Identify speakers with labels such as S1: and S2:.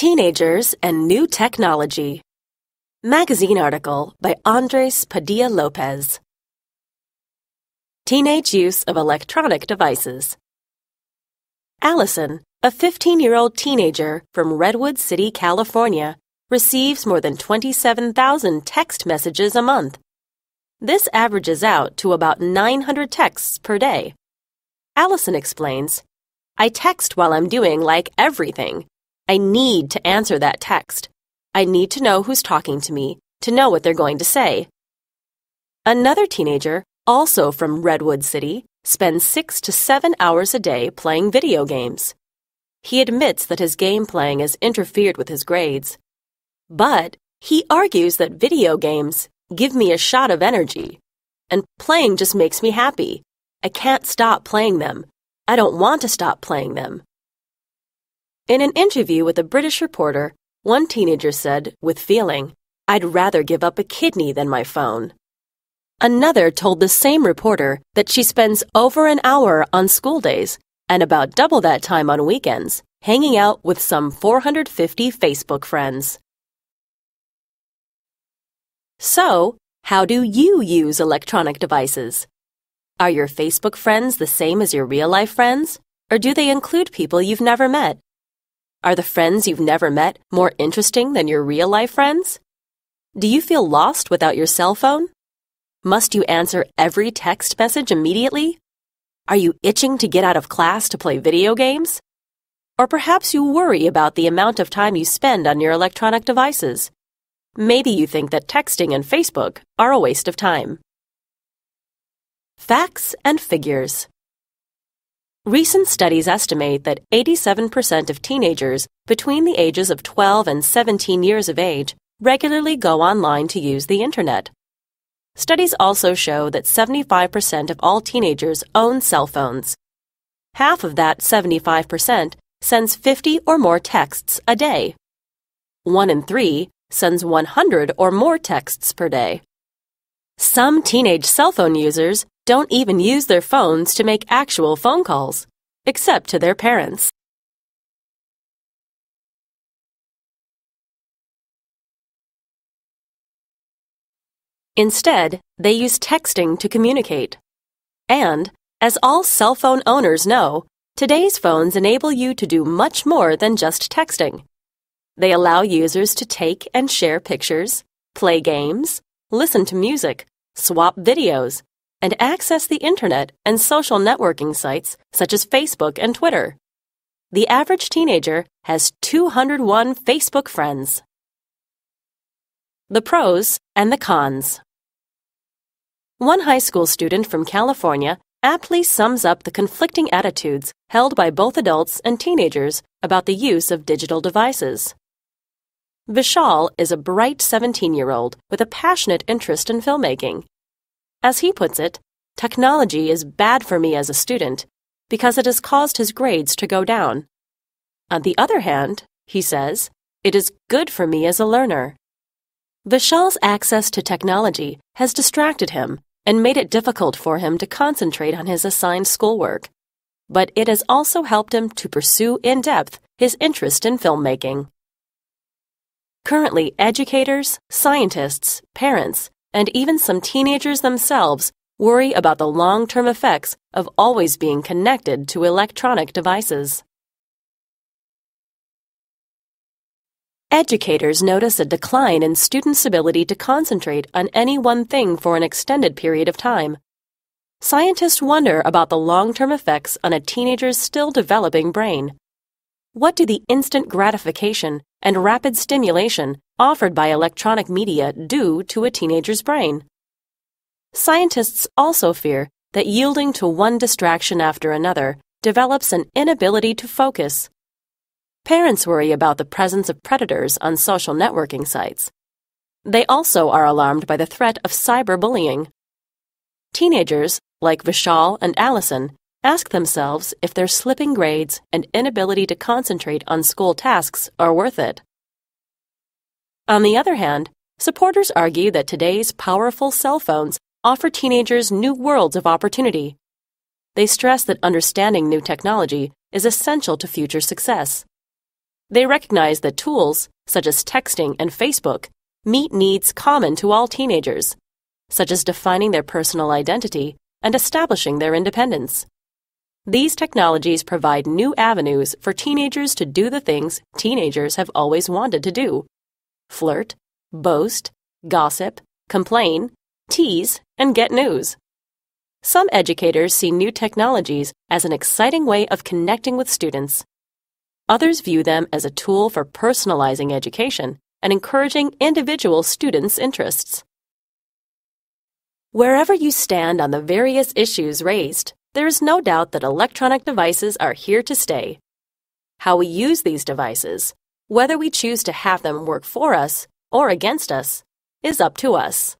S1: Teenagers and New Technology. Magazine article by Andres Padilla Lopez. Teenage use of electronic devices. Allison, a 15-year-old teenager from Redwood City, California, receives more than 27,000 text messages a month. This averages out to about 900 texts per day. Allison explains, "I text while I'm doing like everything. I need to answer that text. I need to know who's talking to me, to know what they're going to say." Another teenager, also from Redwood City, spends 6 to 7 hours a day playing video games. He admits that his game playing has interfered with his grades. But he argues that video games give me a shot of energy, and playing just makes me happy. I can't stop playing them. I don't want to stop playing them. In an interview with a British reporter, one teenager said, with feeling, "I'd rather give up a kidney than my phone." Another told the same reporter that she spends over an hour on school days and about double that time on weekends, hanging out with some 450 Facebook friends. So, how do you use electronic devices? Are your Facebook friends the same as your real-life friends, or do they include people you've never met? Are the friends you've never met more interesting than your real-life friends? Do you feel lost without your cell phone? Must you answer every text message immediately? Are you itching to get out of class to play video games? Or perhaps you worry about the amount of time you spend on your electronic devices. Maybe you think that texting and Facebook are a waste of time. Facts and figures. Recent studies estimate that 87% of teenagers between the ages of 12 and 17 years of age regularly go online to use the Internet. Studies also show that 75% of all teenagers own cell phones. Half of that 75% sends 50 or more texts a day. 1 in 3 sends 100 or more texts per day. Some teenage cell phone users don't even use their phones to make actual phone calls, except to their parents. Instead, they use texting to communicate. And, as all cell phone owners know, today's phones enable you to do much more than just texting. They allow users to take and share pictures, play games, listen to music, swap videos, and access the Internet and social networking sites such as Facebook and Twitter. The average teenager has 201 Facebook friends. The pros and the cons. One high school student from California aptly sums up the conflicting attitudes held by both adults and teenagers about the use of digital devices. Vishal is a bright 17-year-old with a passionate interest in filmmaking. As he puts it, technology is bad for me as a student because it has caused his grades to go down. On the other hand, he says, it is good for me as a learner. Vishal's access to technology has distracted him and made it difficult for him to concentrate on his assigned schoolwork. But it has also helped him to pursue in depth his interest in filmmaking. Currently, educators, scientists, parents, and even some teenagers themselves worry about the long-term effects of always being connected to electronic devices. Educators notice a decline in students' ability to concentrate on any one thing for an extended period of time. Scientists wonder about the long-term effects on a teenager's still developing brain. What do the instant gratification and rapid stimulation offered by electronic media do to a teenager's brain? Scientists also fear that yielding to one distraction after another develops an inability to focus. Parents worry about the presence of predators on social networking sites. They also are alarmed by the threat of cyberbullying. Teenagers, like Vishal and Allison, ask themselves if their slipping grades and inability to concentrate on school tasks are worth it. On the other hand, supporters argue that today's powerful cell phones offer teenagers new worlds of opportunity. They stress that understanding new technology is essential to future success. They recognize that tools, such as texting and Facebook, meet needs common to all teenagers, such as defining their personal identity and establishing their independence. These technologies provide new avenues for teenagers to do the things teenagers have always wanted to do: flirt, boast, gossip, complain, tease, and get news. Some educators see new technologies as an exciting way of connecting with students. Others view them as a tool for personalizing education and encouraging individual students' interests. Wherever you stand on the various issues raised, there is no doubt that electronic devices are here to stay. How we use these devices, whether we choose to have them work for us or against us, is up to us.